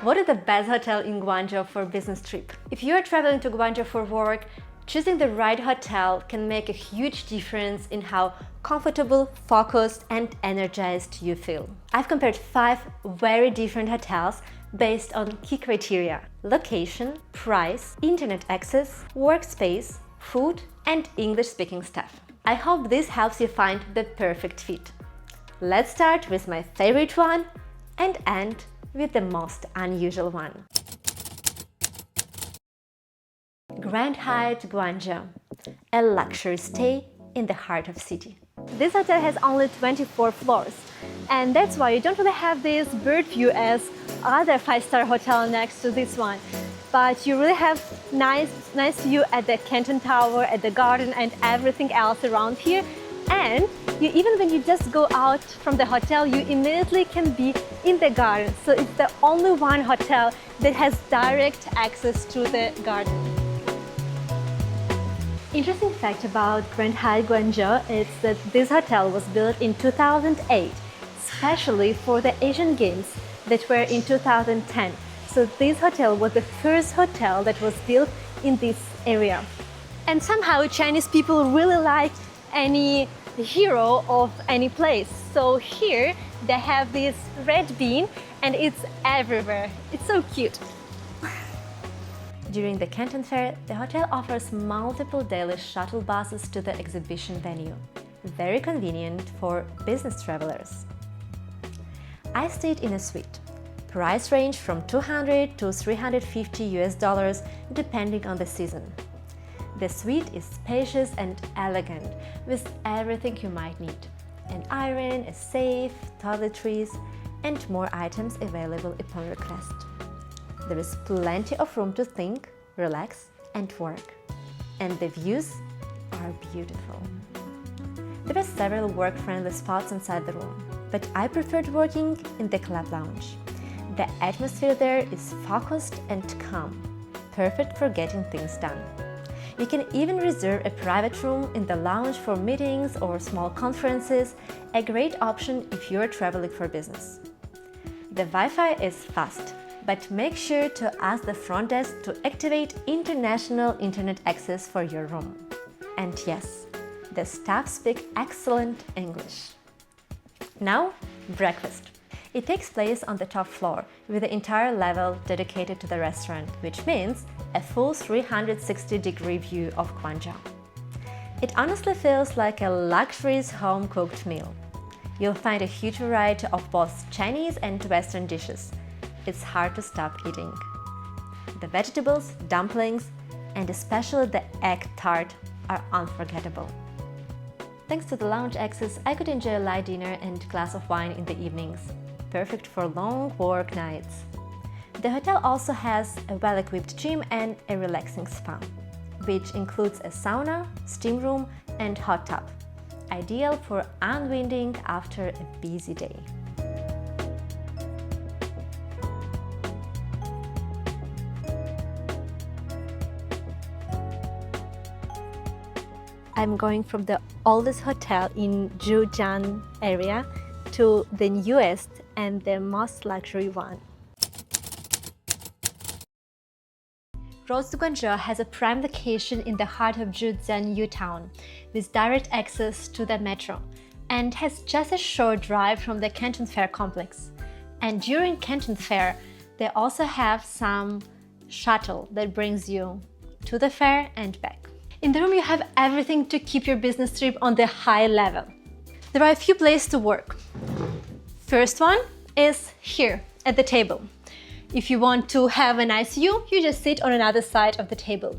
What is the best hotel in Guangzhou for a business trip? If you are traveling to Guangzhou for work, choosing the right hotel can make a huge difference in how comfortable, focused, and energized you feel. I've compared 5 very different hotels based on key criteria: location, price, internet access, workspace, food, and English-speaking staff. I hope this helps you find the perfect fit. Let's start with my favorite one and end with the most unusual one. Grand Hyatt Guangzhou, a luxury stay in the heart of city. This hotel has only 24 floors, and that's why you don't really have this bird view as other 5-star hotel next to this one. But you really have nice view at the Canton Tower, at the garden, and everything else around here. And even when you just go out from the hotel, you immediately can be in the garden. So it's the only one hotel that has direct access to the garden. Interesting fact about Grand Hyatt Guangzhou is that this hotel was built in 2008, especially for the Asian Games that were in 2010. So this hotel was the first hotel that was built in this area. And somehow Chinese people really like any hero of any place. So here they have this red bean and it's everywhere. It's so cute. During the Canton Fair, the hotel offers multiple daily shuttle buses to the exhibition venue. Very convenient for business travelers. I stayed in a suite. Price range from $200 to $350 depending on the season. The suite is spacious and elegant with everything you might need: an iron, a safe, toiletries, and more items available upon request. There is plenty of room to think, relax, and work. And the views are beautiful. There are several work-friendly spots inside the room, but I preferred working in the club lounge. The atmosphere there is focused and calm, perfect for getting things done. You can even reserve a private room in the lounge for meetings or small conferences, a great option if you're traveling for business. The Wi-Fi is fast, but make sure to ask the front desk to activate international internet access for your room. And yes, the staff speak excellent English. Now, breakfast. It takes place on the top floor with the entire level dedicated to the restaurant, which means a full 360-degree view of Guangzhou. It honestly feels like a luxurious home-cooked meal. You'll find a huge variety of both Chinese and Western dishes. It's hard to stop eating. The vegetables, dumplings, and especially the egg tart are unforgettable. Thanks to the lounge access, I could enjoy a light dinner and glass of wine in the evenings. Perfect for long work nights. The hotel also has a well-equipped gym and a relaxing spa, which includes a sauna, steam room, and hot tub. Ideal for unwinding after a busy day. I'm going from the oldest hotel in Zhujiang area to the newest and the most luxury one. Rosewood Guangzhou has a prime location in the heart of Zhujiang New Town, with direct access to the metro, and has just a short drive from the Canton Fair complex. And during Canton Fair, they also have some shuttle that brings you to the fair and back. In the room you have everything to keep your business trip on the high level. There are a few places to work. First one is here at the table. If you want to have a nice view, you just sit on another side of the table.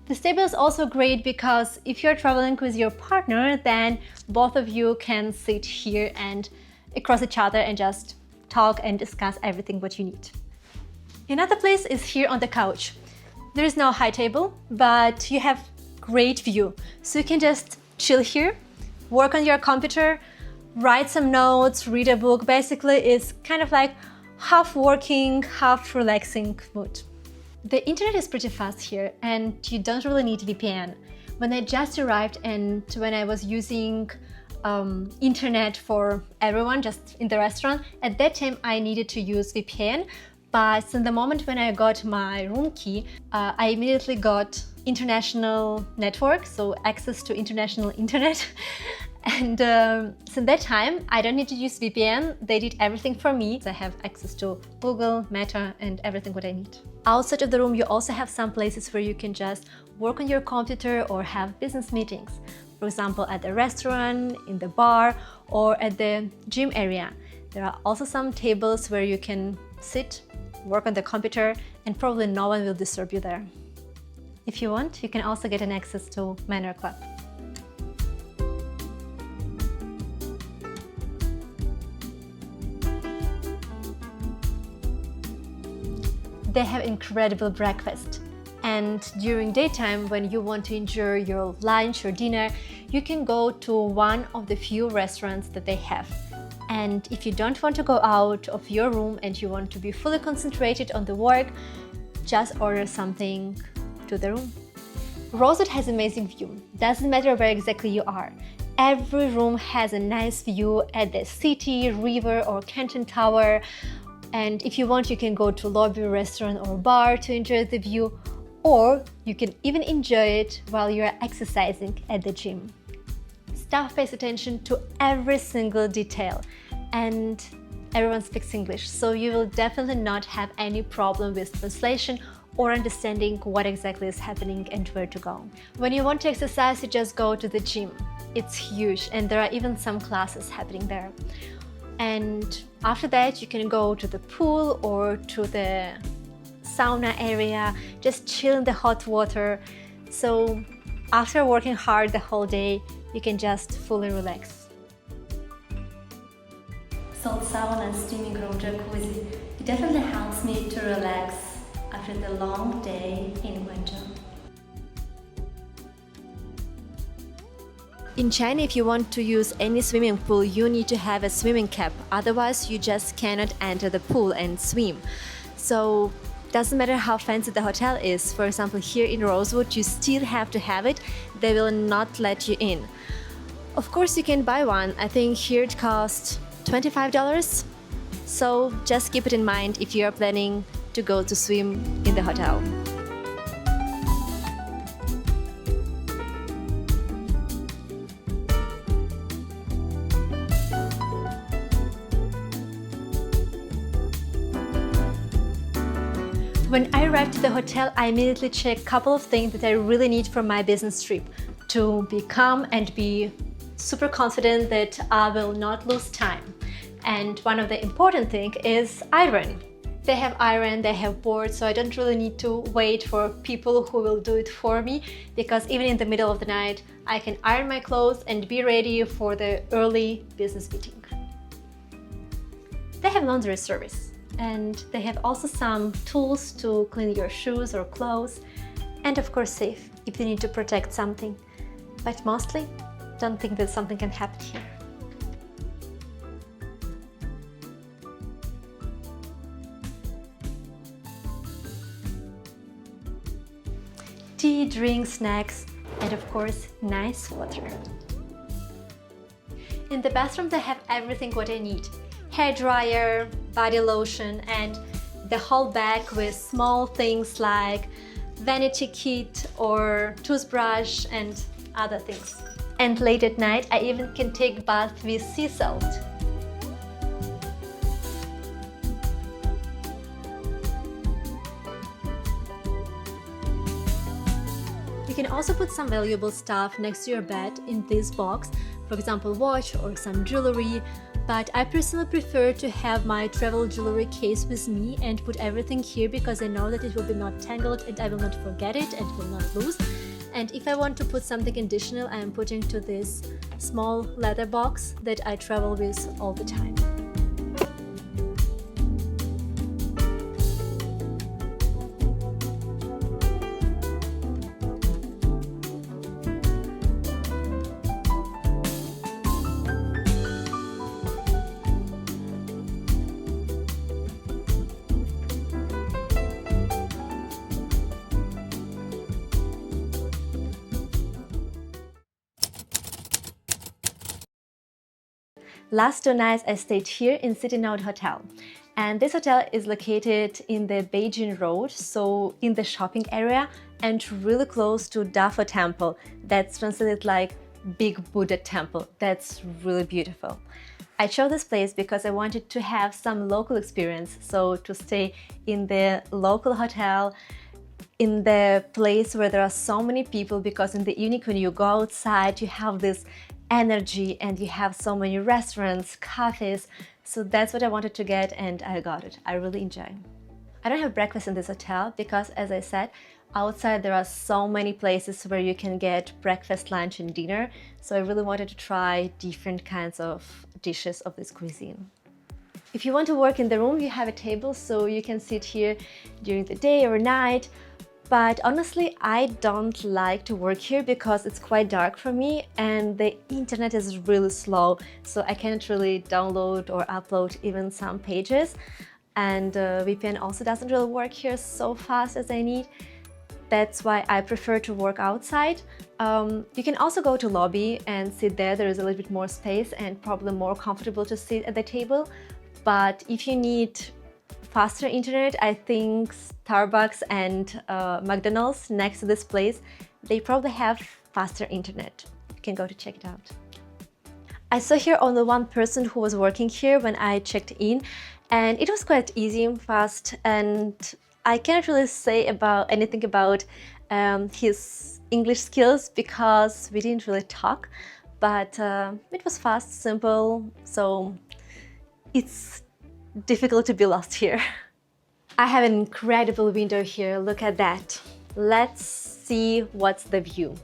This table is also great because if you're traveling with your partner, then both of you can sit here and across each other and just talk and discuss everything what you need. Another place is here on the couch. There is no high table, but you have great view. So you can just chill here, work on your computer, write some notes, read a book. Basically, it's kind of like half working, half relaxing mood. The internet is pretty fast here and you don't really need VPN. When I just arrived and when I was using internet for everyone just in the restaurant, at that time I needed to use VPN, But since the moment when I got my room key, I immediately got international network, so access to international internet. And since that time, I don't need to use VPN. They did everything for me. I have access to Google, Meta, and everything what I need. Outside of the room, you also have some places where you can just work on your computer or have business meetings. For example, at the restaurant, in the bar, or at the gym area. There are also some tables where you can sit, work on the computer, and probably no one will disturb you there. If you want, you can also get an access to Manor Club. They have incredible breakfast. And during daytime, when you want to enjoy your lunch or dinner, you can go to one of the few restaurants that they have. And if you don't want to go out of your room and you want to be fully concentrated on the work, just order something to the room. Rosewood has amazing view. Doesn't matter where exactly you are. Every room has a nice view at the city, river, or Canton Tower. And if you want, you can go to lobby, restaurant, or bar to enjoy the view, or you can even enjoy it while you are exercising at the gym. Staff pays attention to every single detail, and everyone speaks English, so you will definitely not have any problem with translation or understanding what exactly is happening and where to go. When you want to exercise, you just go to the gym. It's huge, and there are even some classes happening there. And after that, you can go to the pool or to the sauna area, just chill in the hot water. So after working hard the whole day, you can just fully relax. Salt sauna, steaming room, jacuzzi. It definitely helps me to relax after the long day in Guangzhou. In China, if you want to use any swimming pool, you need to have a swimming cap. Otherwise, you just cannot enter the pool and swim. So, doesn't matter how fancy the hotel is. For example, here in Rosewood, you still have to have it. They will not let you in. Of course, you can buy one. I think here it costs $25. So, just keep it in mind if you are planning to go to swim in the hotel. When I arrived at the hotel, I immediately checked a couple of things that I really need for my business trip to be calm and be super confident that I will not lose time. And one of the important things is iron. They have iron, they have boards, so I don't really need to wait for people who will do it for me, because even in the middle of the night, I can iron my clothes and be ready for the early business meeting. They have laundry service. And they have also some tools to clean your shoes or clothes, and of course safe if you need to protect something. But mostly, don't think that something can happen here. Tea, drinks, snacks, and of course, nice water. In the bathroom, they have everything what I need. Hair dryer, body lotion, and the whole bag with small things like vanity kit or toothbrush and other things. And late at night, I even can take bath with sea salt. You can also put some valuable stuff next to your bed in this box, for example, watch or some jewelry. But I personally prefer to have my travel jewelry case with me and put everything here because I know that it will be not tangled and I will not forget it and will not lose. And if I want to put something additional, I am putting to this small leather box that I travel with all the time. Last 2 nights I stayed here in CityNote Hotel, And this hotel is located in the Beijing road, so in the shopping area and really close to Dafo Temple. That's translated like Big Buddha Temple. That's really beautiful. I chose this place because I wanted to have some local experience, so to stay in the local hotel, in the place where there are so many people, because in the evening when you go outside you have this energy and you have so many restaurants, cafes. So that's what I wanted to get and I got it. I really enjoy. I don't have breakfast in this hotel because, as I said, outside there are so many places where you can get breakfast, lunch and dinner. So I really wanted to try different kinds of dishes of this cuisine. If you want to work in the room, you have a table so you can sit here during the day or night. But honestly, I don't like to work here because it's quite dark for me and the internet is really slow, so I cannot really download or upload even some pages. And VPN also doesn't really work here so fast as I need. That's why I prefer to work outside. You can also go to lobby and sit there. There is a little bit more space and probably more comfortable to sit at the table. But if you need faster internet, I think Starbucks and McDonald's next to this place, they probably have faster internet. You can go to check it out. I saw here only one person who was working here when I checked in, and it was quite easy and fast, and I can't really say anything about his English skills because we didn't really talk, but it was fast, simple, so it's difficult to be lost here. I have an incredible window here, look at that. Let's see what's the view.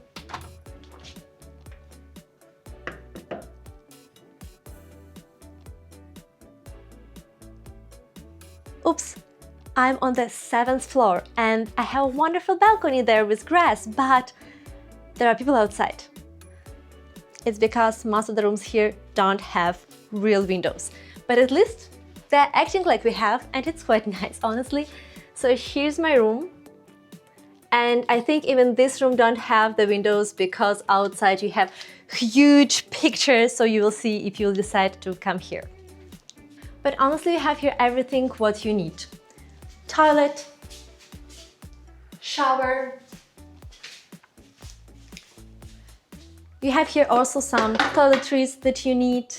Oops, I'm on the 7th floor and I have a wonderful balcony there with grass, but there are people outside. It's because most of the rooms here don't have real windows, but at least they're acting like we have, and it's quite nice, honestly. So here's my room, and I think even this room don't have the windows because outside you have huge pictures, so you will see if you'll decide to come here. But honestly, you have here everything what you need. Toilet, shower. You have here also some toiletries that you need,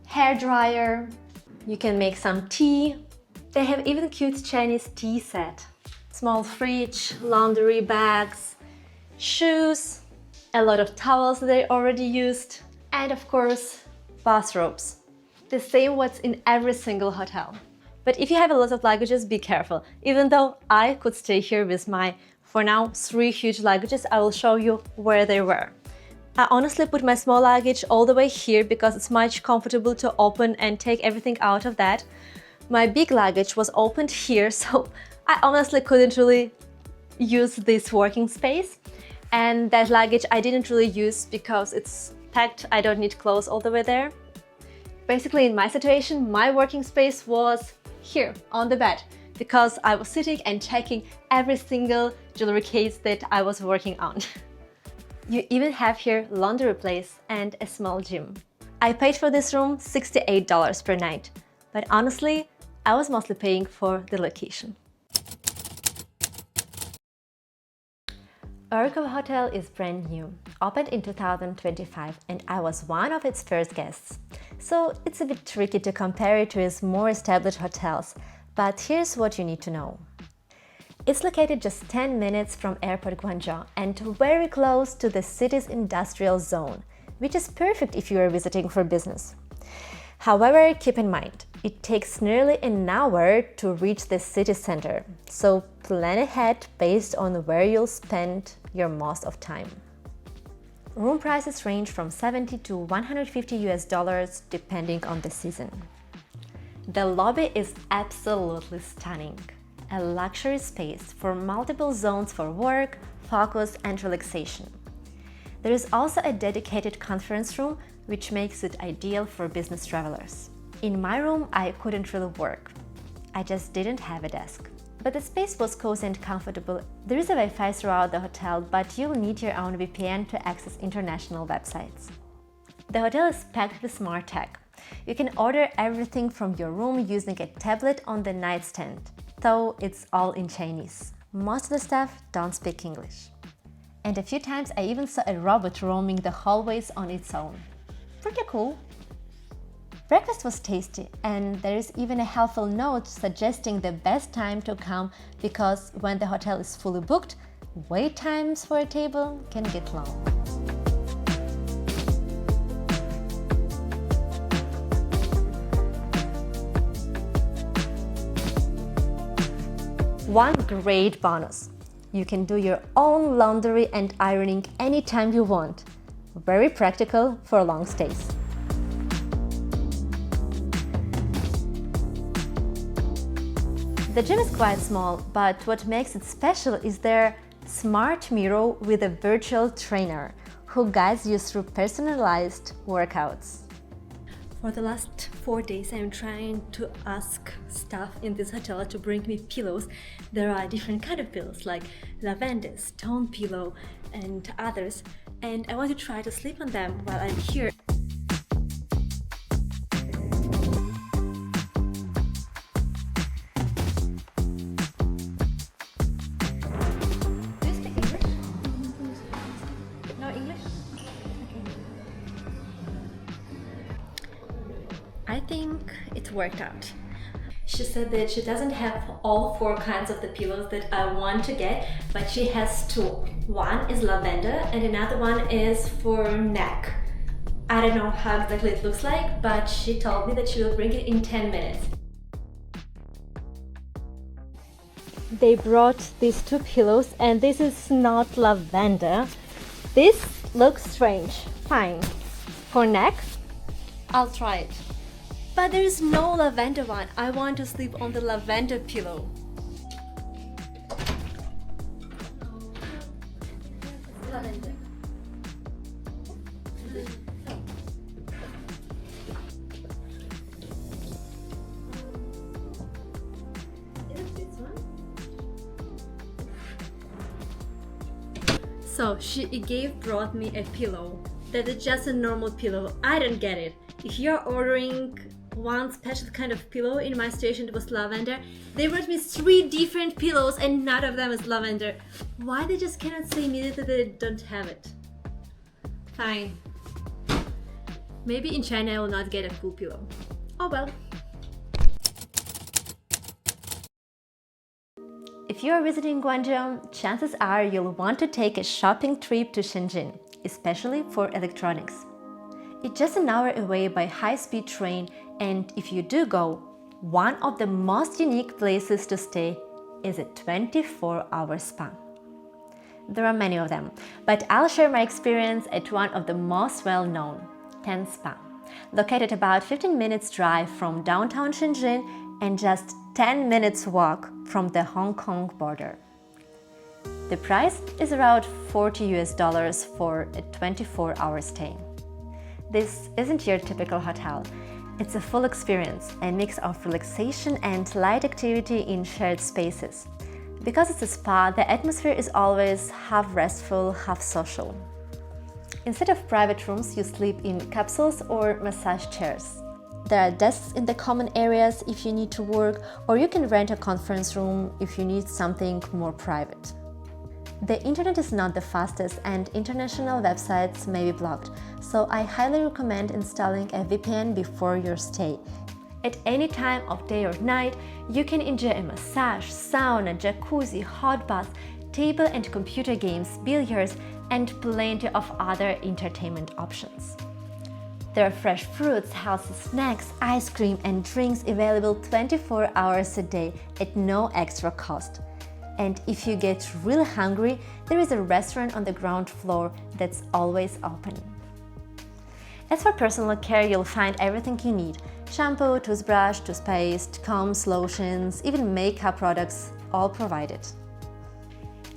hair dryer. You can make some tea. They have even cute Chinese tea set. Small fridge, laundry bags, shoes, a lot of towels that I already used, and of course, bathrobes. The same what's in every single hotel. But if you have a lot of luggages, be careful. Even though I could stay here with my, for now, 3 huge luggages, I will show you where they were. I honestly put my small luggage all the way here because it's much comfortable to open and take everything out of that. My big luggage was opened here, so I honestly couldn't really use this working space. And that luggage I didn't really use because it's packed, I don't need clothes all the way there. Basically, in my situation, my working space was here on the bed because I was sitting and checking every single jewelry case that I was working on. You even have here laundry place and a small gym. I paid for this room $68 per night, but honestly, I was mostly paying for the location. UrCove Hotel is brand new, opened in 2025, and I was one of its first guests. So it's a bit tricky to compare it to its more established hotels, but here's what you need to know. It's located just 10 minutes from Airport Guangzhou and very close to the city's industrial zone, which is perfect if you are visiting for business. However, keep in mind, it takes nearly an hour to reach the city center, so plan ahead based on where you'll spend your most of time. Room prices range from $70 to $150 depending on the season. The lobby is absolutely stunning. A luxury space for multiple zones for work, focus and relaxation. There is also a dedicated conference room which makes it ideal for business travelers. In my room, I couldn't really work. I just didn't have a desk. But the space was cozy and comfortable. There is a Wi-Fi throughout the hotel, but you'll need your own VPN to access international websites. The hotel is packed with smart tech. You can order everything from your room using a tablet on the nightstand, though it's all in Chinese. Most of the staff don't speak English. And a few times I even saw a robot roaming the hallways on its own. Pretty cool. Breakfast was tasty, and there is even a helpful note suggesting the best time to come because when the hotel is fully booked, wait times for a table can get long. One great bonus. You can do your own laundry and ironing anytime you want. Very practical for long stays. The gym is quite small, but what makes it special is their smart mirror with a virtual trainer who guides you through personalized workouts. For the last 4 days, I'm trying to ask staff in this hotel to bring me pillows. There are different kind of pillows like lavender, stone pillow, and others, and I want to try to sleep on them while I'm here. I think it worked out. She said that she doesn't have all 4 kinds of the pillows that I want to get, but she has 2. One is lavender and another one is for neck. I don't know how exactly it looks like, but she told me that she will bring it in 10 minutes. They brought these 2 pillows and this is not lavender. This looks strange. Fine. For neck, I'll try it. But there is no lavender one. I want to sleep on the lavender pillow. Lavender. Is it this one? So she brought me a pillow that is just a normal pillow. I don't get it. If you're ordering one special kind of pillow, in my station it was lavender. They brought me 3 different pillows and none of them is lavender. Why they just cannot say immediately that they don't have it? Fine. Maybe in China I will not get a full pillow. Oh well. If you are visiting Guangzhou, chances are you'll want to take a shopping trip to Shenzhen, especially for electronics. It's just an hour away by high-speed train, and if you do go, one of the most unique places to stay is a 24-hour spa. There are many of them, but I'll share my experience at one of the most well-known, Tensa, located about 15 minutes drive from downtown Shenzhen and just 10 minutes walk from the Hong Kong border. The price is around $40 for a 24-hour stay. This isn't your typical hotel. It's a full experience, a mix of relaxation and light activity in shared spaces. Because it's a spa, the atmosphere is always half restful, half social. Instead of private rooms, you sleep in capsules or massage chairs. There are desks in the common areas if you need to work, or you can rent a conference room if you need something more private. The internet is not the fastest and international websites may be blocked, so I highly recommend installing a VPN before your stay. At any time of day or night, you can enjoy a massage, sauna, jacuzzi, hot bath, table and computer games, billiards, and plenty of other entertainment options. There are fresh fruits, healthy snacks, ice cream, and drinks available 24 hours a day at no extra cost. And if you get really hungry, there is a restaurant on the ground floor that's always open. As for personal care, you'll find everything you need: shampoo, toothbrush, toothpaste, combs, lotions, even makeup products, all provided.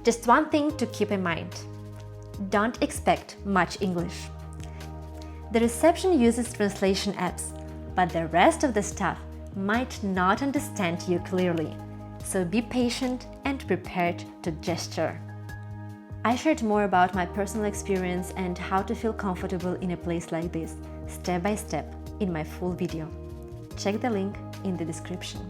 Just one thing to keep in mind: don't expect much English. The reception uses translation apps, but the rest of the staff might not understand you clearly. So be patient and prepared to gesture. I shared more about my personal experience and how to feel comfortable in a place like this, step by step, in my full video. Check the link in the description.